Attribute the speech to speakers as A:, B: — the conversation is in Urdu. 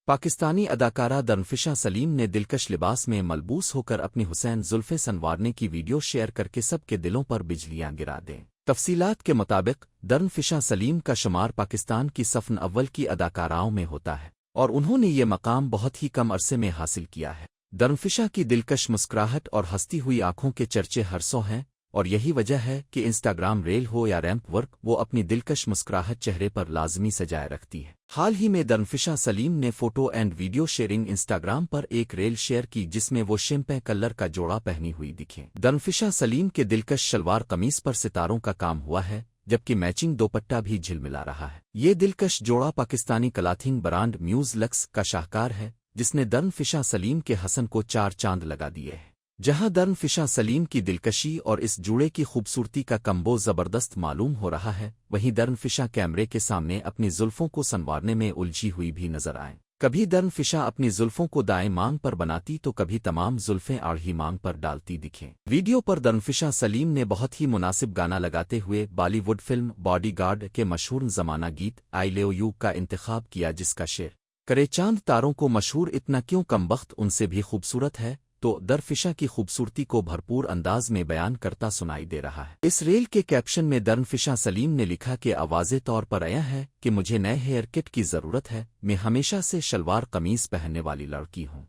A: پاکستانی اداکارہ درنفشا سلیم نے دلکش لباس میں ملبوس ہو کر اپنی حسین زلفیں سنوارنے کی ویڈیو شیئر کر کے سب کے دلوں پر بجلیاں گرا دیں۔ تفصیلات کے مطابق درنفشا سلیم کا شمار پاکستان کی صف اول کی اداکاراؤں میں ہوتا ہے اور انہوں نے یہ مقام بہت ہی کم عرصے میں حاصل کیا ہے۔ درنفشا کی دلکش مسکراہٹ اور ہنستی ہوئی آنکھوں کے چرچے ہر سو ہیں، اور یہی وجہ ہے کہ انسٹاگرام ریل ہو یا ریمپ ورک، وہ اپنی دلکش مسکراہٹ چہرے پر لازمی سجائے رکھتی ہے۔ حال ہی میں درنفشا سلیم نے photo and video sharing Instagram پر ایک ریل شیئر کی جس میں وہ شیمپیں کلر کا جوڑا پہنی ہوئی دکھیں۔ درنفشا سلیم کے دلکش شلوار قمیص پر ستاروں کا کام ہوا ہے، جبکہ میچنگ دوپٹہ بھی جھلملا رہا ہے۔ یہ دلکش جوڑا Pakistani clothing brand muse looks کا شاہکار ہے، جس نے درنفشا سلیم کے حسن کو چار چاند لگا دیے ہیں۔ جہاں درنفشا سلیم کی دلکشی اور اس جوڑے کی خوبصورتی کا کمبو زبردست معلوم ہو رہا ہے، وہیں درنفشا کیمرے کے سامنے اپنی زلفوں کو سنوارنے میں الجھی ہوئی بھی نظر آئیں۔ کبھی درنفشا اپنی زلفوں کو دائیں مانگ پر بناتی تو کبھی تمام زلفیں آڑھی مانگ پر ڈالتی دکھیں۔ ویڈیو پر درنفشا سلیم نے بہت ہی مناسب گانا لگاتے ہوئے بالی ووڈ فلم باڈی گارڈ کے مشہور زمانہ گیت آئی لو یو کا انتخاب کیا، جس کا شعر کرے چاند تاروں کو مشہور اتنا کیوں کمبخت ان سے بھی خوبصورت ہے، تو درنفشا کی خوبصورتی کو بھرپور انداز میں بیان کرتا سنائی دے رہا ہے۔ اس ریل کے کیپشن میں درنفشا سلیم نے لکھا کہ واضح طور پر آیا ہے کہ مجھے نئے ہیئر کٹ کی ضرورت ہے، میں ہمیشہ سے شلوار قمیص پہننے والی لڑکی ہوں۔